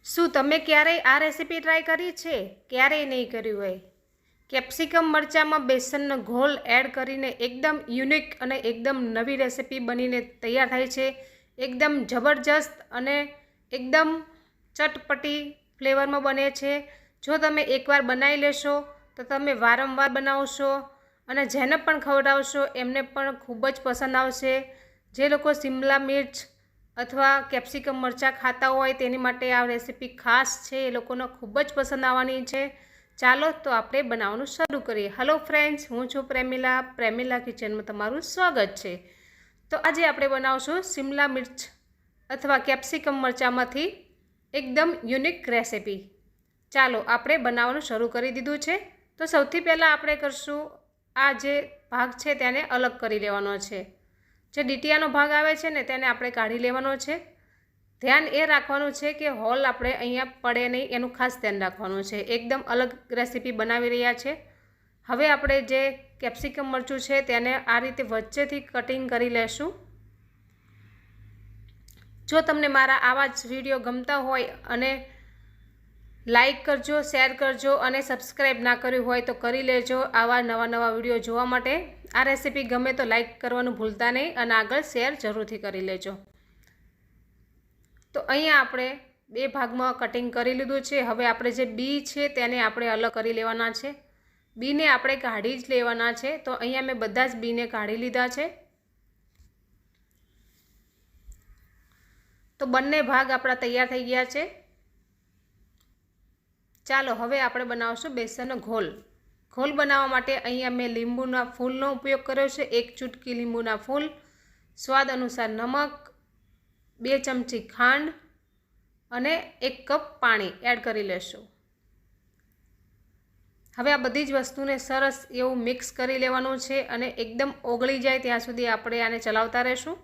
શું તમે ક્યારેય આ રેસીપી ટ્રાય કરી છે? ક્યારેય નહીં કર્યું હોય. કેપ્સિકમ મરચાંમાં બેસનનો ઘોલ એડ કરીને એકદમ યુનિક અને એકદમ નવી રેસીપી બનીને તૈયાર થાય છે. એકદમ જબરજસ્ત અને એકદમ ચટપટી ફ્લેવરમાં બને છે. જો તમે એકવાર બનાવી લેશો તો તમે વારંવાર બનાવશો અને જેને પણ ખવડાવશો એમને પણ ખૂબ જ પસંદ આવશે. જે લોકો શિમલા મિર્ચ અથવા કેપ્સિકમ મરચાં ખાતા હોય તેની માટે આ રેસીપી ખાસ છે. એ લોકોને ખૂબ જ પસંદ આવવાની છે. ચાલો તો આપણે બનાવવાનું શરૂ કરીએ. હેલો ફ્રેન્ડ્સ, હું છું પ્રેમિલા કિચનમાં તમારું સ્વાગત છે. તો આજે આપણે બનાવશું શિમલા મિર્ચ અથવા કેપ્સિકમ મરચાંમાંથી એકદમ યુનિક રેસીપી. ચાલો આપણે બનાવવાનું શરૂ કરી દીધું છે. તો સૌથી પહેલાં આપણે કરશું આ જે ભાગ છે તેને અલગ કરી લેવાનો છે. જે ડીટીયાનો ભાગ આવે છે ને તેને આપણે કાઢી લેવાનો છે. ધ્યાન એ રાખવાનું છે કે હોલ આપણે અહીંયા પડે નહીં, એનું ખાસ ધ્યાન રાખવાનું છે. એકદમ અલગ રેસીપી બનાવી રહ્યા છે. હવે આપણે જે કેપ્સિકમ મરચું છે તેને આ રીતે વચ્ચેથી કટિંગ કરી લેશું. જો તમને મારા આવા જ વિડીયો ગમતા હોય અને લાઈક કરજો, શેર કરજો અને સબસ્ક્રાઈબ ના કર્યું હોય તો કરી લેજો આવા નવા વિડીયો જોવા માટે. આ રેસીપી ગમે તો લાઈક કરવાનું ભૂલતા નહીં અને આગળ શેર જરૂરથી કરી લેજો. તો અહીંયા આપણે બે ભાગમાં કટિંગ કરી લીધું છે. હવે આપણે જે બી છે તેને આપણે અલગ કરી લેવાના છે. બીને આપણે કાઢી જ લેવાના છે. તો અહીંયા મેં બધા જ બીને કાઢી લીધા છે. તો બંને ભાગ આપણા તૈયાર થઈ ગયા છે. ચાલો હવે આપણે બનાવશું બેસનનો ઘોલ. ઘોલ બનાવવા માટે અહીંયા મેં લીંબુના ફૂલનો ઉપયોગ કર્યો છે. 1 ચૂટકી લીંબુના ફૂલ, સ્વાદ અનુસાર નમક, 2 ચમચી ખાંડ અને 1 કપ પાણી એડ કરી લેશું. હવે આ બધી જ વસ્તુને સરસ એવું મિક્સ કરી લેવાનું છે અને એકદમ ઓગળી જાય ત્યાં સુધી આપણે આને ચલાવતા રહીશું.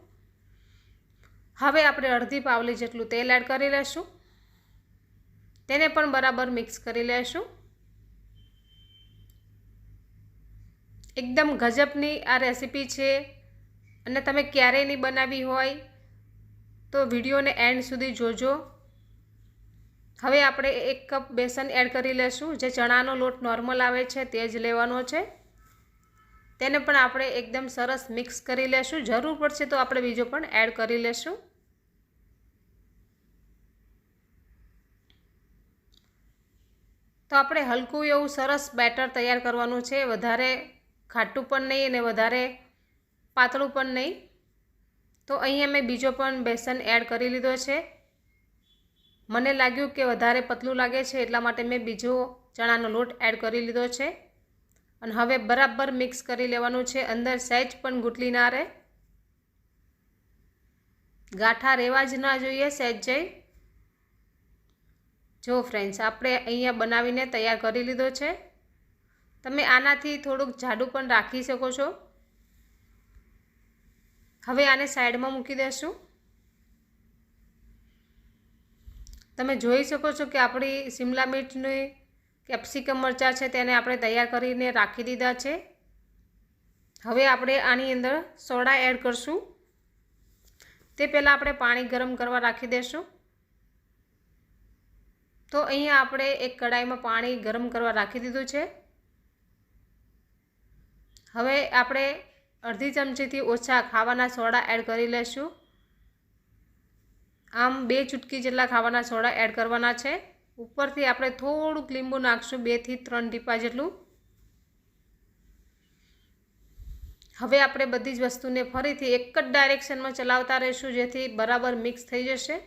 હવે આપણે અડધી પાવલી જેટલું તેલ એડ કરી લેશું. તેને પણ બરાબર મિક્સ કરી લેશું. એકદમ ગજબની આ રેસીપી છે અને તમે ક્યારેય નહીં બનાવી હોય તો વિડીયોને એન્ડ સુધી જોજો. હવે આપણે 1 કપ બેસન એડ કરી લેશું. જે ચણાનો લોટ નોર્મલ આવે છે તે જ લેવાનો છે. તેને પણ આપણે એકદમ સરસ મિક્સ કરી લેશું. જરૂર પડશે તો આપણે બીજો પણ એડ કરી લેશું. તો આપણે હલકું એવું સરસ બેટર તૈયાર કરવાનું છે. વધારે ખાટું પણ નહીં અને વધારે પાતળું પણ નહીં. તો અહીંયા મેં બીજો પણ બેસન એડ કરી લીધો છે. મને લાગ્યું કે વધારે પતલું લાગે છે એટલા માટે મેં બીજો ચણાનો લોટ એડ કરી લીધો છે. અને હવે બરાબર મિક્સ કરી લેવાનું છે. અંદર સહેજ પણ ગુટલી ના રહે, ગાંઠા રહેવા જ ના જોઈએ સહેજ જઈ. જો ફ્રેન્ડ્સ, આપણે અહીંયા બનાવીને તૈયાર કરી લીધો છે. તમે આનાથી થોડુંક જાડું પણ રાખી શકો છો. હવે આને સાઈડમાં મૂકી દેશું. તમે જોઈ શકો છો કે આપણી શિમલા મિર્ચની કેપ્સિકમ મરચાં છે તેને આપણે તૈયાર કરીને રાખી દીધા છે. હવે આપણે આની અંદર સોડા એડ કરશું. તે પહેલાં આપણે પાણી ગરમ કરવા રાખી દઈશું. તો અહીંયા આપણે એક કડાઈમાં પાણી ગરમ કરવા રાખી દીધું છે. હવે આપણે અડધી ચમચીથી ઓછા ખાવાના સોડા એડ કરી લેશું. આમ 2 ચૂટકી જેટલા ખાવાના સોડા એડ કરવાના છે. ઉપરથી આપણે થોડુંક લીંબુ નાખશું, 2 થી 3 ટીપા જેટલું. હવે આપણે બધી જ વસ્તુને ફરીથી એક જ ડાયરેક્શનમાં ચલાવતા રહીશું જેથી બરાબર મિક્સ થઈ જશે.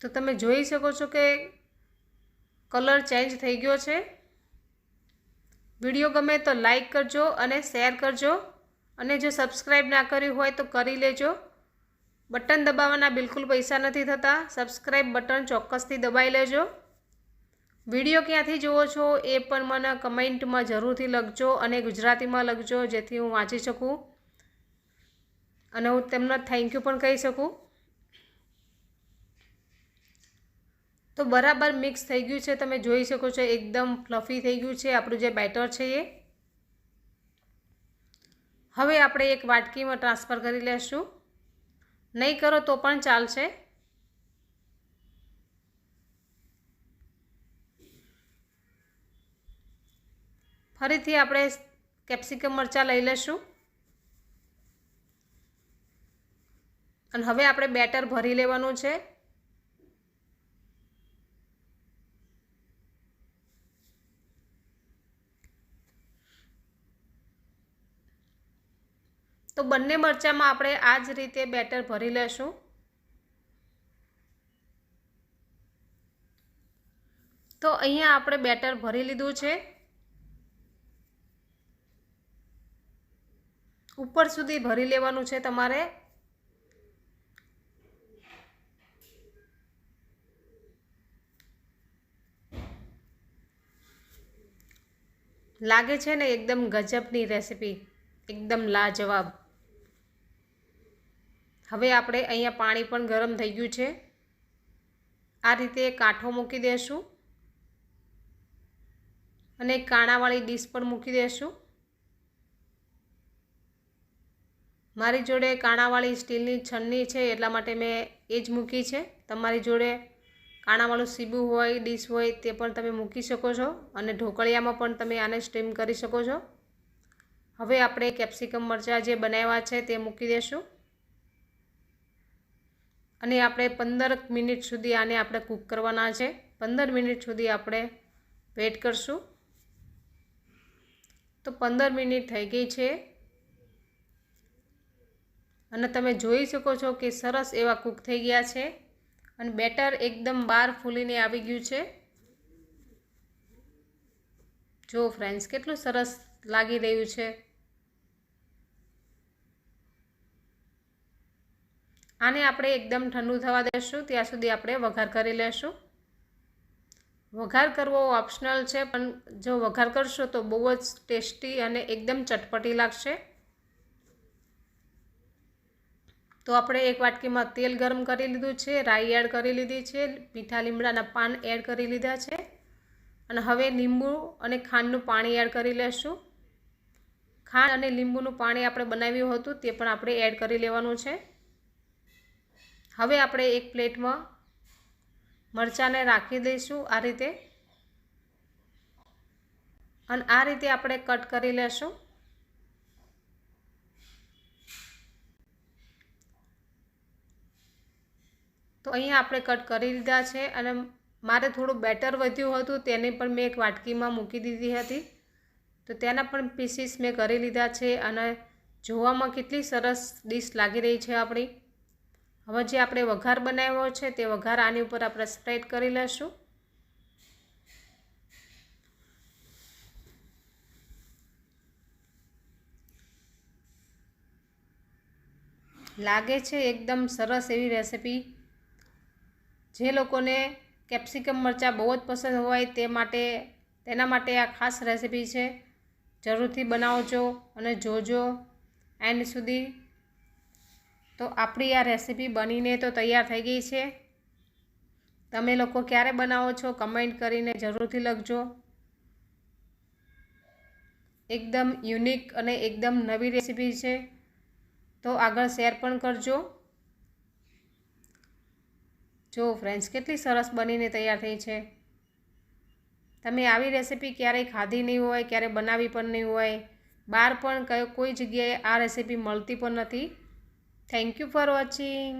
તો તમે જોઈ શકો છો કે કલર ચેન્જ થઈ ગયો છે. વિડીયો ગમે તો લાઈક કરજો અને શેર કરજો અને જો સબસ્ક્રાઈબ ના કર્યું હોય તો કરી લેજો. બટન દબાવવાના બિલકુલ પૈસા નથી થતા. સબસ્ક્રાઈબ બટન ચોક્કસથી દબાવી લેજો. વિડીયો ક્યાંથી જુઓ છો એ પણ મને કમેન્ટમાં જરૂરથી લખજો અને ગુજરાતીમાં લખજો જેથી હું વાંચી શકું અને હું તેમને થેન્ક યુ પણ કહી શકું. તો બરાબર મિક્સ થઈ ગયું છે. તમે જોઈ શકો છો એકદમ ફ્લફી થઈ ગયું છે આપણું જે બેટર છે એ. હવે આપણે એક વાટકીમાં ટ્રાન્સફર કરી લેશું. નહીં કરો તો પણ ચાલશે. ફરીથી આપણે કેપ્સિકમ મરચાં લઈ લઈશું અને હવે આપણે બેટર ભરી લેવાનું છે. તો બંને મરચાંમાં આપણે આ જ રીતે બેટર ભરી લેશું. તો અહીંયા આપણે બેટર ભરી લીધું છે. ઉપર સુધી ભરી લેવાનું છે તમારે. લાગે છે ને એકદમ ગજબની રેસીપી, એકદમ લાજવાબ. હવે આપણે અહીંયા પાણી પણ ગરમ થઈ ગયું છે. આ રીતે કાંઠો મૂકી દેશું અને કાણાવાળી ડીશ પર મૂકી દેશું. મારી જોડે કાણાવાળી સ્ટીલની છન્ની છે એટલા માટે મેં એ જ મૂકી છે. તમારી જોડે કાણાવાળું સીબું હોય, ડીશ હોય તે પણ તમે મૂકી શકો છો અને ઢોકળિયામાં પણ તમે આને સ્ટીમ કરી શકો છો. હવે આપણે કેપ્સિકમ મરચાં જે બનાવ્યા છે તે મૂકી દેશું અને આપણે 15 મિનિટ સુધી આને આપણે કૂક કરવાના છે. 15 મિનિટ સુધી આપણે વેઇટ કરશું. તો 15 મિનિટ થઈ ગઈ છે અને તમે જોઈ શકો છો કે સરસ એવા કૂક થઈ ગયા છે અને બેટર એકદમ બહાર ફૂલીને આવી ગયું છે. જો ફ્રેન્ડ્સ કેટલું સરસ લાગી રહ્યું છે. આને આપણે એકદમ ઠંડુ થવા દેશું, ત્યાં સુધી આપણે વઘાર કરી લેશું. વઘાર કરવો ઓપ્શનલ છે, પણ જો વઘાર કરશો તો બહુ જ ટેસ્ટી અને એકદમ ચટપટી લાગશે. તો આપણે એક વાટકીમાં તેલ ગરમ કરી લીધું છે, રાઈ એડ કરી લીધી છે, મીઠા લીમડાના પાન એડ કરી લીધા છે અને હવે લીંબુ અને ખાંડનું પાણી એડ કરી લેશું. ખાંડ અને લીંબુનું પાણી આપણે બનાવ્યું હતું તે પણ આપણે એડ કરી લેવાનું છે. હવે આપણે એક પ્લેટમાં મરચાંને રાખી દઈશું આ રીતે અને આ રીતે આપણે કટ કરી લેશું. તો અહીંયા આપણે કટ કરી લીધા છે અને મારે થોડું બેટર વધ્યું હતું તેને પણ મેં એક વાટકીમાં મૂકી દીધી હતી. તો તેના પણ પીસીસ મેં કરી લીધા છે અને જોવામાં કેટલી સરસ ડીશ લાગી રહી છે આપણી. હવે જે આપણે વઘાર બનાવ્યો છે તે વઘાર આની ઉપર આપણે સ્પ્રેડ કરી લઈશું. લાગે છે એકદમ સરસ એવી રેસીપી. જે લોકોને કેપ્સિકમ મરચાં બહુ જ પસંદ હોય તેના માટે આ ખાસ રેસીપી છે. જરૂરથી બનાવજો અને જોજો એન્ડ સુધી. તો આપણી આ રેસીપી બનીને તો તૈયાર થઈ ગઈ છે. તમે લોકો ક્યારે બનાવો છો કમેન્ટ કરીને જરૂરથી લખજો. એકદમ યુનિક અને એકદમ નવી રેસીપી છે, તો આગળ શેર પણ કરજો. જો ફ્રેન્ડ્સ કેટલી સરસ બનીને તૈયાર થઈ છે. તમે આવી રેસીપી ક્યારેય ખાધી નહીં હોય, ક્યારેય બનાવી પણ નહીં હોય, બહાર પણ કોઈ જગ્યાએ આ રેસીપી મળતી પણ નથી. Thank you for watching.